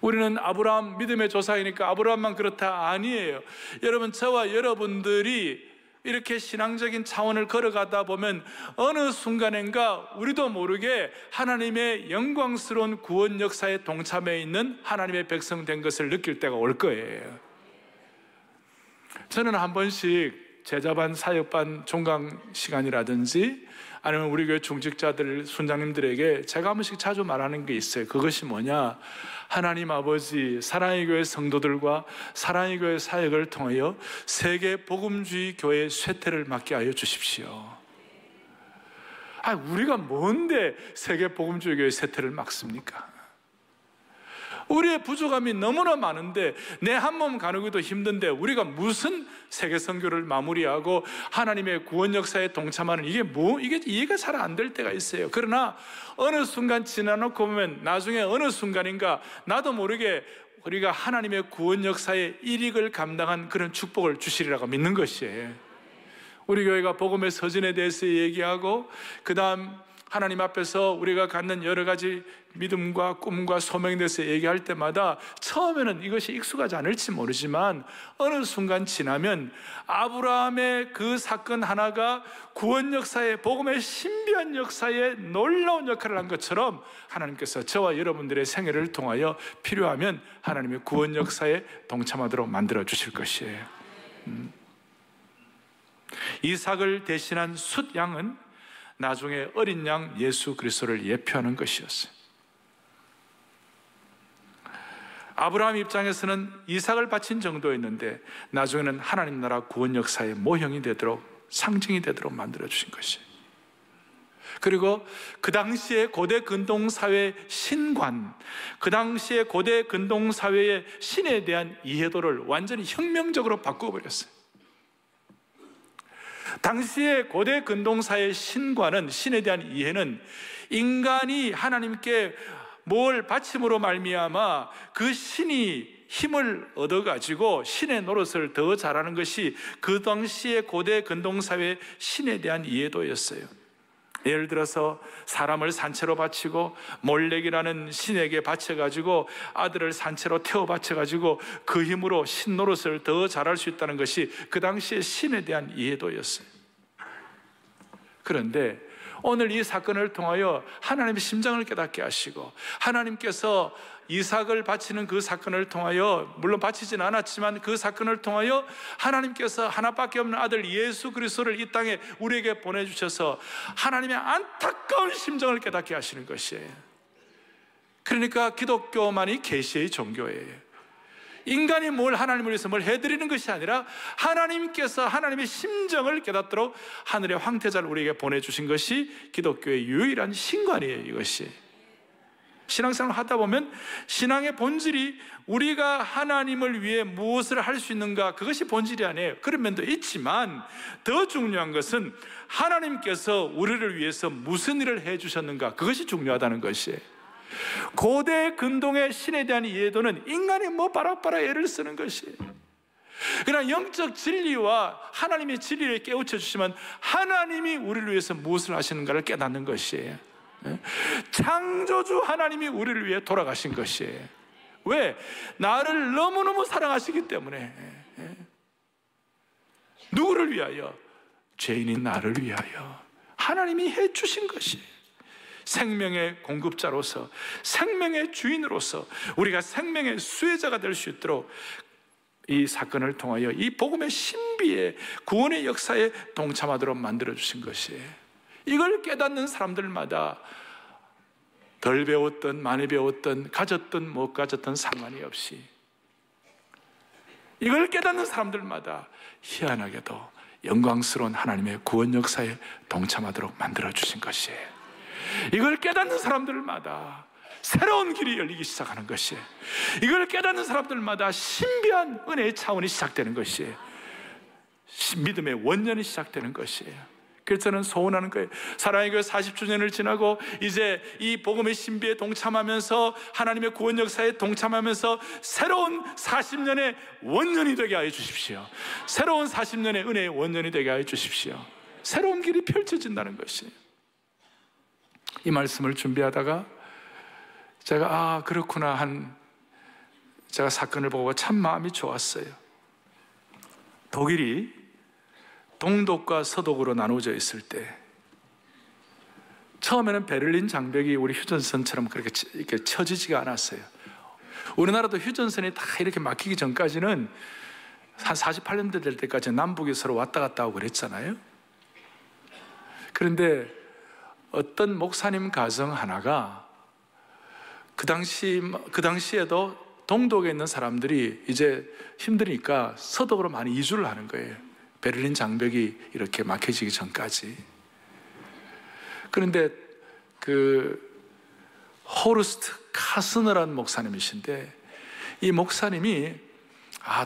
우리는 아브라함 믿음의 조상이니까 아브라함만 그렇다, 아니에요. 여러분, 저와 여러분들이 이렇게 신앙적인 차원을 걸어가다 보면 어느 순간인가 우리도 모르게 하나님의 영광스러운 구원 역사에 동참해 있는 하나님의 백성 된 것을 느낄 때가 올 거예요. 저는 한 번씩 제자반, 사역반 종강 시간이라든지 아니면 우리 교회 중직자들, 순장님들에게 제가 한 번씩 자주 말하는 게 있어요. 그것이 뭐냐? 하나님 아버지, 사랑의 교회 성도들과 사랑의 교회 사역을 통하여 세계 복음주의 교회의 쇠퇴를 막게 하여 주십시오. 우리가 뭔데 세계 복음주의 교회의 쇠퇴를 막습니까? 우리의 부족함이 너무나 많은데, 내 한 몸 가누기도 힘든데 우리가 무슨 세계 선교를 마무리하고 하나님의 구원 역사에 동참하는, 이게 이해가 잘 안 될 때가 있어요. 그러나 어느 순간 지나놓고 보면 나중에 어느 순간인가 나도 모르게 우리가 하나님의 구원 역사의 일익을 감당한 그런 축복을 주시리라고 믿는 것이에요. 우리 교회가 복음의 서진에 대해서 얘기하고, 그 다음 하나님 앞에서 우리가 갖는 여러 가지 믿음과 꿈과 소명에 대해서 얘기할 때마다 처음에는 이것이 익숙하지 않을지 모르지만 어느 순간 지나면 아브라함의 그 사건 하나가 구원 역사의, 복음의 신비한 역사에 놀라운 역할을 한 것처럼 하나님께서 저와 여러분들의 생애를 통하여 필요하면 하나님의 구원 역사에 동참하도록 만들어 주실 것이에요. 이삭을 대신한 숫 양은 나중에 어린 양 예수 그리스도를 예표하는 것이었어요. 아브라함 입장에서는 이삭을 바친 정도였는데 나중에는 하나님 나라 구원 역사의 모형이 되도록, 상징이 되도록 만들어주신 것이에요. 그리고 그 당시에 고대 근동사회의 신관, 그 당시에 고대 근동사회의 신에 대한 이해도를 완전히 혁명적으로 바꿔버렸어요. 당시에 고대 근동사의 신과는, 신에 대한 이해는 인간이 하나님께 뭘 바침으로 말미암아 그 신이 힘을 얻어가지고 신의 노릇을 더 잘하는 것이 그 당시의 고대 근동사회의 신에 대한 이해도였어요. 예를 들어서 사람을 산채로 바치고 몰렉이라는 신에게 바쳐가지고 아들을 산채로 태워 바쳐가지고 그 힘으로 신 노릇을 더 잘할 수 있다는 것이 그 당시의 신에 대한 이해도였어요. 그런데 오늘 이 사건을 통하여 하나님의 심장을 깨닫게 하시고, 하나님께서 이삭을 바치는 그 사건을 통하여, 물론 바치진 않았지만 그 사건을 통하여 하나님께서 하나밖에 없는 아들 예수 그리스도를 이 땅에 우리에게 보내주셔서 하나님의 안타까운 심정을 깨닫게 하시는 것이에요. 그러니까 기독교만이 계시의 종교예요. 인간이 뭘 하나님을 위해서 뭘 해드리는 것이 아니라 하나님께서 하나님의 심정을 깨닫도록 하늘의 황태자를 우리에게 보내주신 것이 기독교의 유일한 신관이에요. 이것이 신앙생활을 하다 보면 신앙의 본질이 우리가 하나님을 위해 무엇을 할 수 있는가, 그것이 본질이 아니에요. 그런 면도 있지만 더 중요한 것은 하나님께서 우리를 위해서 무슨 일을 해주셨는가, 그것이 중요하다는 것이에요. 고대 근동의 신에 대한 이해도는 인간이 바락바락 애를 쓰는 것이에요. 그러나 영적 진리와 하나님의 진리를 깨우쳐 주시면 하나님이 우리를 위해서 무엇을 하시는가를 깨닫는 것이에요. 창조주 하나님이 우리를 위해 돌아가신 것이에요. 왜? 나를 너무너무 사랑하시기 때문에. 누구를 위하여? 죄인인 나를 위하여 하나님이 해주신 것이, 생명의 공급자로서, 생명의 주인으로서 우리가 생명의 수혜자가 될 수 있도록 이 사건을 통하여 이 복음의 신비의 구원의 역사에 동참하도록 만들어주신 것이에요. 이걸 깨닫는 사람들마다 덜 배웠던 많이 배웠던 가졌던 못 가졌던 상관이 없이, 이걸 깨닫는 사람들마다 희한하게도 영광스러운 하나님의 구원 역사에 동참하도록 만들어주신 것이에요. 이걸 깨닫는 사람들마다 새로운 길이 열리기 시작하는 것이에요. 이걸 깨닫는 사람들마다 신비한 은혜의 차원이 시작되는 것이에요. 믿음의 원년이 시작되는 것이에요. 그래서 저는 소원하는 거예요. 사랑의 교회 40주년을 지나고 이제 이 복음의 신비에 동참하면서 하나님의 구원 역사에 동참하면서 새로운 40년의 원년이 되게 하여 주십시오. 새로운 40년의 은혜의 원년이 되게 하여 주십시오. 새로운 길이 펼쳐진다는 것이에요. 이 말씀을 준비하다가 제가 그렇구나 제가 사건을 보고 참 마음이 좋았어요. 독일이 동독과 서독으로 나누어져 있을 때 처음에는 베를린 장벽이 우리 휴전선처럼 그렇게 이렇게 쳐지지가 않았어요. 우리나라도 휴전선이 다 이렇게 막히기 전까지는 한 48년대 될 때까지 남북이 서로 왔다 갔다 하고 그랬잖아요. 그런데 어떤 목사님 가정 하나가 그 당시에도 동독에 있는 사람들이 이제 힘드니까 서독으로 많이 이주를 하는 거예요. 베를린 장벽이 이렇게 막혀지기 전까지. 그런데 호르스트 카스너라는 목사님이신데, 이 목사님이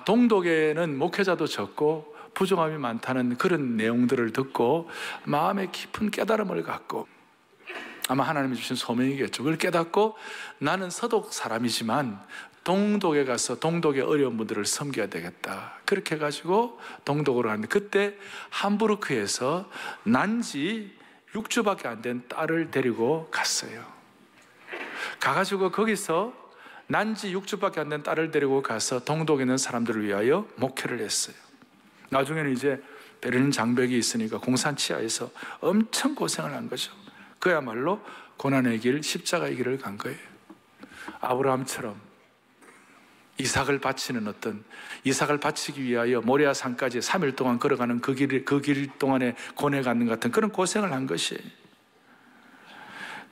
동독에는 목회자도 적고 부정함이 많다는 그런 내용들을 듣고 마음에 깊은 깨달음을 갖고, 아마 하나님이 주신 소명이겠죠. 그걸 깨닫고 나는 서독 사람이지만 동독에 가서 동독의 어려운 분들을 섬겨야 되겠다. 그렇게 해가지고 동독으로 갔는데, 그때 함부르크에서 난지 6주밖에 안 된 딸을 데리고 갔어요. 가가지고 거기서 난지 6주밖에 안 된 딸을 데리고 가서 동독에 있는 사람들을 위하여 목회를 했어요. 나중에는 이제 베를린 장벽이 있으니까 공산치하에서 엄청 고생을 한 거죠. 그야말로 고난의 길, 십자가의 길을 간 거예요. 아브라함처럼 이삭을 바치기 위하여 모리아 산까지 3일 동안 걸어가는 그 길 동안에 고뇌 갖는 같은 그런 고생을 한 것이에요.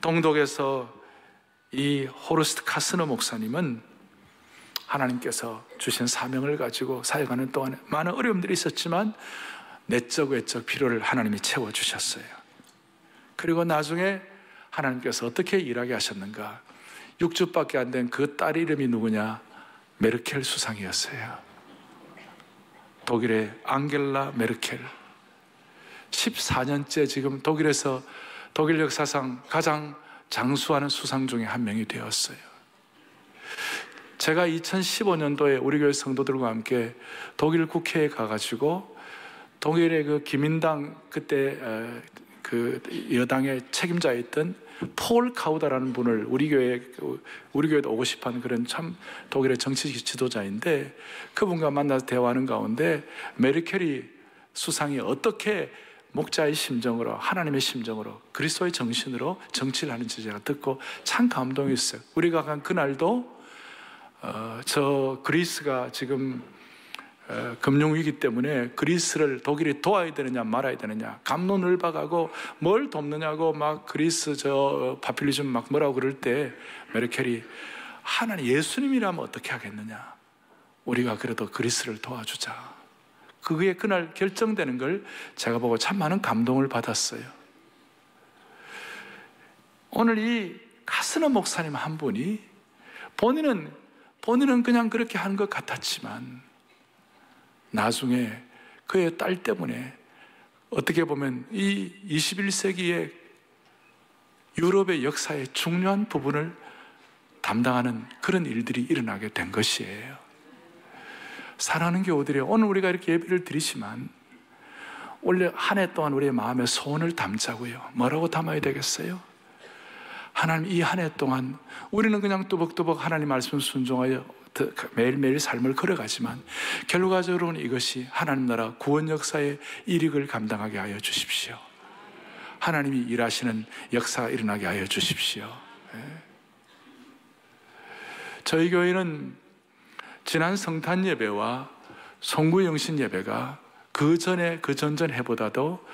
동독에서 이 호르스트 카스너 목사님은 하나님께서 주신 사명을 가지고 사역하는 동안에 많은 어려움들이 있었지만 내적 외적 필요를 하나님이 채워주셨어요. 그리고 나중에 하나님께서 어떻게 일하게 하셨는가? 6주밖에 안 된 그 딸 이름이 누구냐? 메르켈 수상이었어요. 독일의 앙겔라 메르켈. 14년째 지금 독일에서 독일 역사상 가장 장수하는 수상 중에 한 명이 되었어요. 제가 2015년도에 우리 교회 성도들과 함께 독일 국회에 가가지고 독일의 그 기민당 그때 그 여당의 책임자였던 폴 카우다라는 분을 우리 교회도 오고 싶어하는 그런 참 독일의 정치 지도자인데, 그분과 만나서 대화하는 가운데 메르켈이 수상이 어떻게 목자의 심정으로, 하나님의 심정으로, 그리스도의 정신으로 정치를 하는지 제가 듣고 참 감동했어요. 우리가 간 그날도 저 그리스가 지금 금융위기 때문에 그리스를 독일이 도와야 되느냐 말아야 되느냐 갑론을박하고 뭘 돕느냐고 막 그리스 파퓰리즘 막 뭐라고 그럴 때 메르켈이 하나님 예수님이라면 어떻게 하겠느냐, 우리가 그래도 그리스를 도와주자. 그게 그날 결정되는 걸 제가 보고 참 많은 감동을 받았어요. 오늘 이 카스너 목사님 한 분이 본인은 그냥 그렇게 한 것 같았지만 나중에 그의 딸 때문에 어떻게 보면 이 21세기의 유럽의 역사의 중요한 부분을 담당하는 그런 일들이 일어나게 된 것이에요. 사랑하는 교우들이, 오늘 우리가 이렇게 예배를 드리지만 원래 한 해 동안 우리의 마음에 소원을 담자고요. 뭐라고 담아야 되겠어요? 하나님, 이 한 해 동안 우리는 그냥 뚜벅뚜벅 하나님 말씀 순종하여 매일매일 삶을 걸어가지만 결과적으로는 이것이 하나님 나라 구원 역사의 일익을 감당하게 하여 주십시오. 하나님이 일하시는 역사가 일어나게 하여 주십시오. 저희 교회는 지난 성탄 예배와 송구영신 예배가 그 전전 해보다도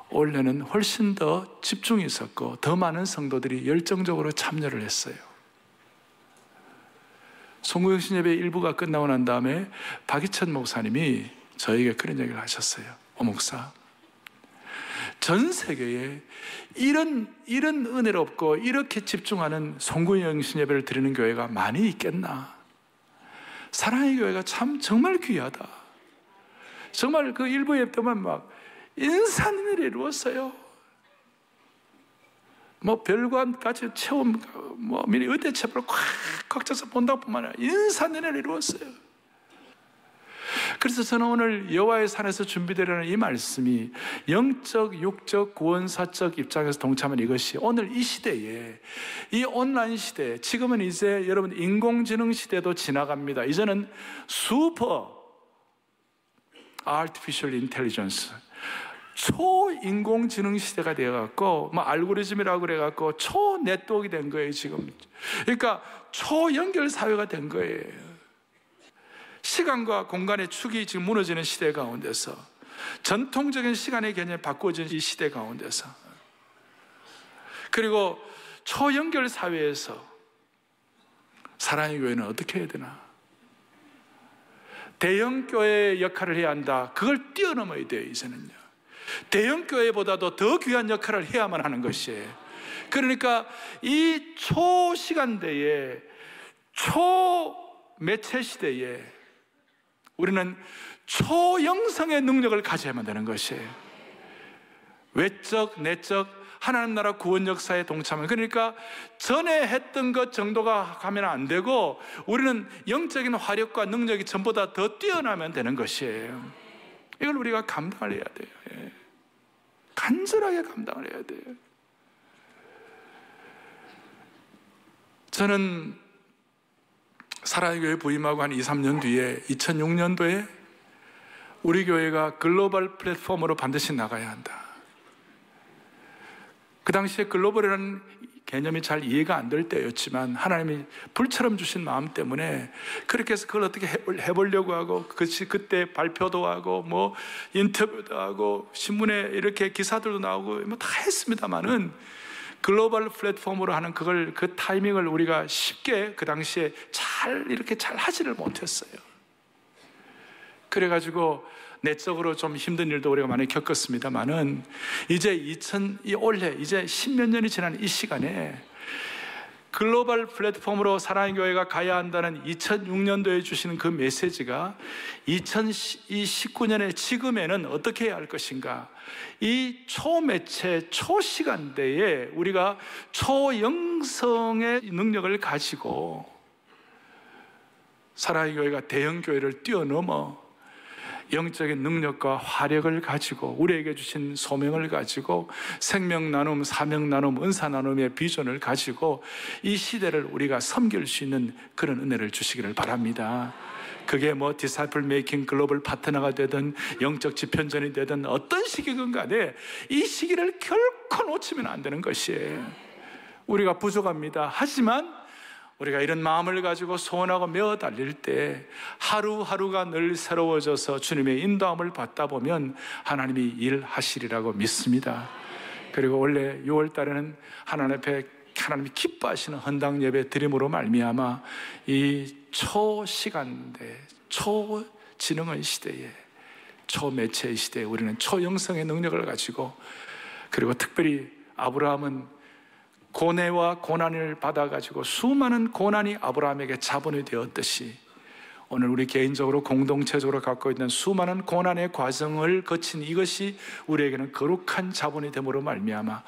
올해는 훨씬 더 집중이 있었고 더 많은 성도들이 열정적으로 참여를 했어요. 송구영신 예배 일부가 끝나고 난 다음에 박희천 목사님이 저에게 그런 얘기를 하셨어요. 목사, 전 세계에 이런 은혜를 없고 이렇게 집중하는 송구영신 예배를 드리는 교회가 많이 있겠나? 사랑의 교회가 정말 귀하다. 정말 그 일부 예배 때만 막 인산인해를 이루었어요. 별관까지 체험, 미리 의대체벌을 꽉 차서 본다고 뿐만 아니라 인산인해를 이루었어요. 그래서 저는 오늘 여호와의 산에서 준비되려는 이 말씀이 영적, 육적, 구원사적 입장에서 동참한 이것이 오늘 이 시대에, 이 온라인 시대, 지금은 이제 여러분 인공지능 시대도 지나갑니다. 이제는 슈퍼 아티피셜 인텔리전스, 초인공지능 시대가 되어갖고 알고리즘이라고 그래갖고 초네트워크가 된 거예요 지금. 그러니까 초연결 사회가 된 거예요. 시간과 공간의 축이 지금 무너지는 시대 가운데서, 전통적인 시간의 개념이 바꿔진 이 시대 가운데서, 그리고 초연결 사회에서 사랑의 교회는 어떻게 해야 되나? 대형교회의 역할을 해야 한다. 그걸 뛰어넘어야 돼요 이제는요. 대형교회보다도 더 귀한 역할을 해야만 하는 것이에요. 그러니까 이 초시간대에, 초매체 시대에 우리는 초영성의 능력을 가져야만 되는 것이에요. 외적, 내적, 하나님 나라 구원 역사에 동참을. 그러니까 전에 했던 것 정도가 가면 안 되고 우리는 영적인 화력과 능력이 전보다 더 뛰어나면 되는 것이에요. 이걸 우리가 감당을 해야 돼요. 간절하게 감당을 해야 돼요. 저는 사랑의 교회 부임하고 한 2, 3년 뒤에 2006년도에 우리 교회가 글로벌 플랫폼으로 반드시 나가야 한다. 그 당시에 글로벌이라는 개념이 잘 이해가 안 될 때였지만 하나님이 불처럼 주신 마음 때문에 그렇게 해서 그걸 어떻게 해보려고 하고, 그때 발표도 하고 인터뷰도 하고 신문에 이렇게 기사들도 나오고 다 했습니다만은 글로벌 플랫폼으로 하는 그 타이밍을 우리가 쉽게 그 당시에 이렇게 잘 하지를 못했어요. 그래가지고 내적으로 좀 힘든 일도 우리가 많이 겪었습니다만은 이제 올해 이제 10몇 년이 지난 이 시간에 글로벌 플랫폼으로 사랑의 교회가 가야 한다는 2006년도에 주시는 그 메시지가 2019년의 지금에는 어떻게 해야 할 것인가? 이 초매체, 초시간대에 우리가 초영성의 능력을 가지고 사랑의 교회가 대형교회를 뛰어넘어 영적인 능력과 화력을 가지고 우리에게 주신 소명을 가지고 생명 나눔, 사명 나눔, 은사 나눔의 비전을 가지고 이 시대를 우리가 섬길 수 있는 그런 은혜를 주시기를 바랍니다. 그게 디사이플 메이킹 글로벌 파트너가 되든 영적 지편전이 되든 어떤 시기건 간에 이 시기를 결코 놓치면 안 되는 것이에요. 우리가 부족합니다. 하지만 우리가 이런 마음을 가지고 소원하고 메어 달릴 때 하루하루가 늘 새로워져서 주님의 인도함을 받다 보면 하나님이 일하시리라고 믿습니다. 그리고 원래 6월 달에는 하나님 앞에 하나님이 기뻐하시는 헌당 예배 드림으로 말미암아 이 초시간대, 초지능의 시대에, 초매체의 시대에 우리는 초영성의 능력을 가지고, 그리고 특별히 아브라함은 고뇌와 고난을 받아가지고 수많은 고난이 아브라함에게 자본이 되었듯이 오늘 우리 개인적으로 공동체적으로 갖고 있는 수많은 고난의 과정을 거친 이것이 우리에게는 거룩한 자본이 됨으로 말미암아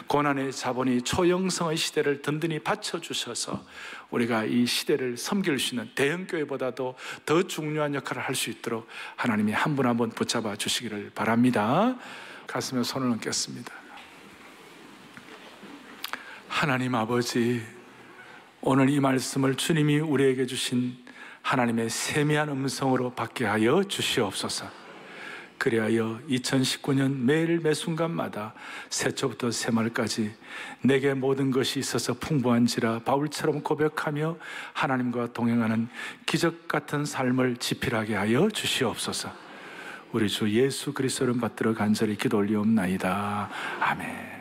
고난의 자본이 초영성의 시대를 든든히 받쳐주셔서 우리가 이 시대를 섬길 수 있는 대형교회보다도 더 중요한 역할을 할 수 있도록 하나님이 한 분 한 분 붙잡아 주시기를 바랍니다. 가슴에 손을 얹겠습니다. 하나님 아버지, 오늘 이 말씀을 주님이 우리에게 주신 하나님의 세미한 음성으로 받게 하여 주시옵소서. 그리하여 2019년 매일 매순간마다 새초부터 새말까지 내게 모든 것이 있어서 풍부한지라 바울처럼 고백하며 하나님과 동행하는 기적 같은 삶을 지필하게 하여 주시옵소서. 우리 주 예수 그리스도를 받들어 간절히 기도 올리옵나이다. 아멘.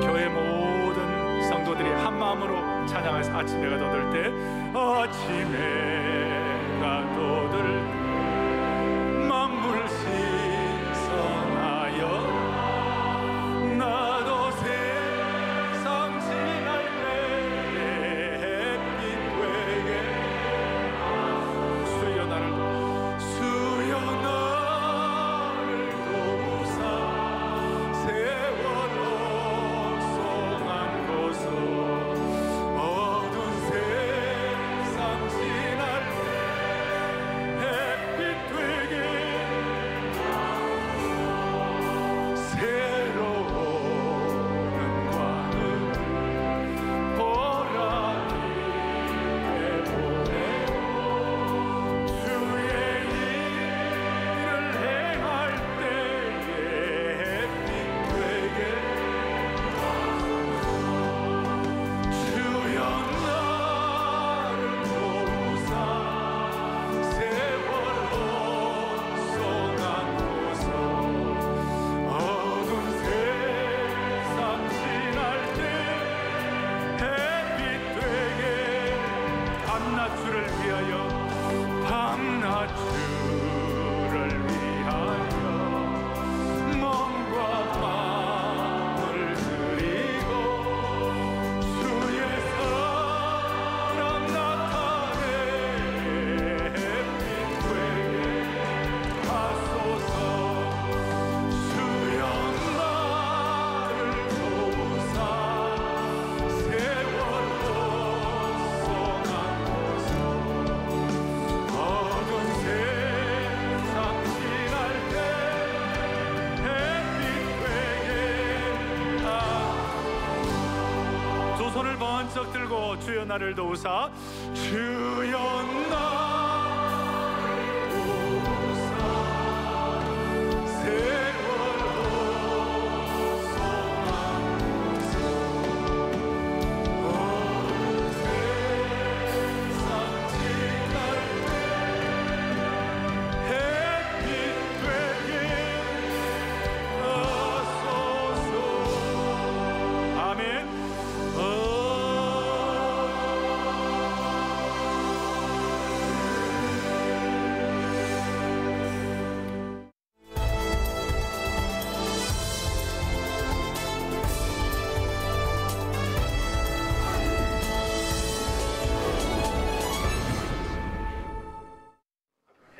교회 모든 성도들이 한 마음으로 찬양해서 아침 해가 돋을 때 아침 해가 돋을 만물 신선하여 나도 세상 지날 때에 햇빛 되게 주여 나를 도우사 세월호 송한 곳으로 어두운 세상 지날 때 햇빛 되게 새로운 은과는 보라기 내보내고 주의 일을 행할 때에 햇빛 되게 주여 나를 도우사 세월호 송한 곳으로 어두운 세상 지날 때 햇빛 되게 밤낮주를 위하여 밤낮주를 위하여 몸과 마음을 드리고 주의 사랑 나타내 햇빛 되게 하소서. 주여 나를 도우사 세월호 송한 곳으로 어두운 세상 지날 때 햇빛 되게 두 손을 번쩍 들고 주여 나를 도우사 주여 나를 도우사 세월호 송한 곳으로 어두운 세상 지날 때 햇빛 되게 하소서. 아멘.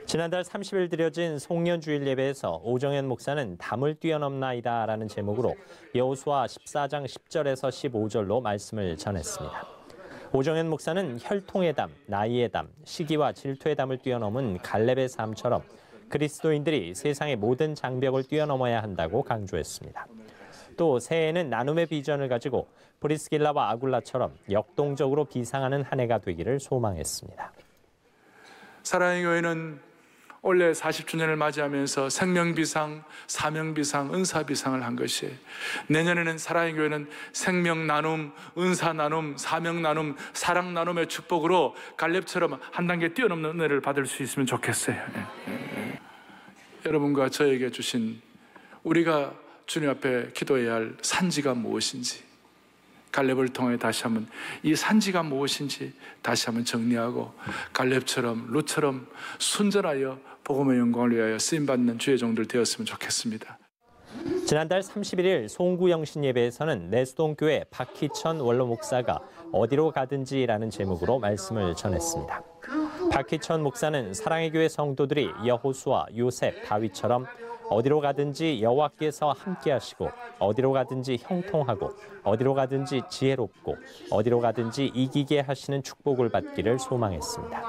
지난달 30일 드려진 송년주일 예배에서 오정현 목사는 담을 뛰어넘나이다 라는 제목으로 여호수아 14장 10절에서 15절로 말씀을 전했습니다. 오정현 목사는 혈통의 담, 나이의 담, 시기와 질투의 담을 뛰어넘은 갈렙의 삶처럼 그리스도인들이 세상의 모든 장벽을 뛰어넘어야 한다고 강조했습니다. 또 새해에는 나눔의 비전을 가지고 브리스길라와 아굴라처럼 역동적으로 비상하는 한 해가 되기를 소망했습니다. 사랑의 교회는 올해 40주년을 맞이하면서 생명비상, 사명비상, 은사비상을 한 것이에요. 내년에는 사랑의 교회는 생명나눔, 은사나눔, 사명나눔, 사랑나눔의 축복으로 갈렙처럼 한 단계 뛰어넘는 은혜를 받을 수 있으면 좋겠어요. 여러분과 저에게 주신 우리가 주님 앞에 기도해야 할 산지가 무엇인지, 갈렙을 통해 다시 한번 이 산지가 무엇인지 다시 한번 정리하고 갈렙처럼 룻처럼 순전하여 복음의 영광을 위하여 쓰임받는 주의 종들 되었으면 좋겠습니다. 지난달 31일 송구영신 예배에서는 내수동교회 박희천 원로 목사가 어디로 가든지라는 제목으로 말씀을 전했습니다. 박희천 목사는 사랑의 교회 성도들이 여호수아, 요셉, 다윗처럼 어디로 가든지 여호와께서 함께하시고 어디로 가든지 형통하고 어디로 가든지 지혜롭고 어디로 가든지 이기게 하시는 축복을 받기를 소망했습니다.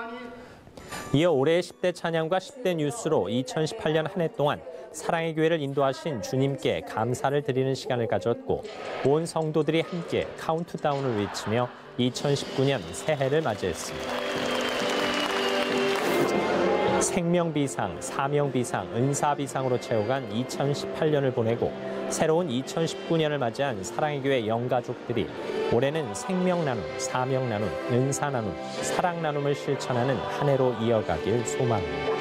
이어 올해의 10대 찬양과 10대 뉴스로 2018년 한 해 동안 사랑의 교회를 인도하신 주님께 감사를 드리는 시간을 가졌고 온 성도들이 함께 카운트다운을 외치며 2019년 새해를 맞이했습니다. 생명비상, 사명비상, 은사비상으로 채워간 2018년을 보내고 새로운 2019년을 맞이한 사랑의 교회 영가족들이 올해는 생명나눔, 사명나눔, 은사나눔, 사랑나눔을 실천하는 한 해로 이어가길 소망합니다.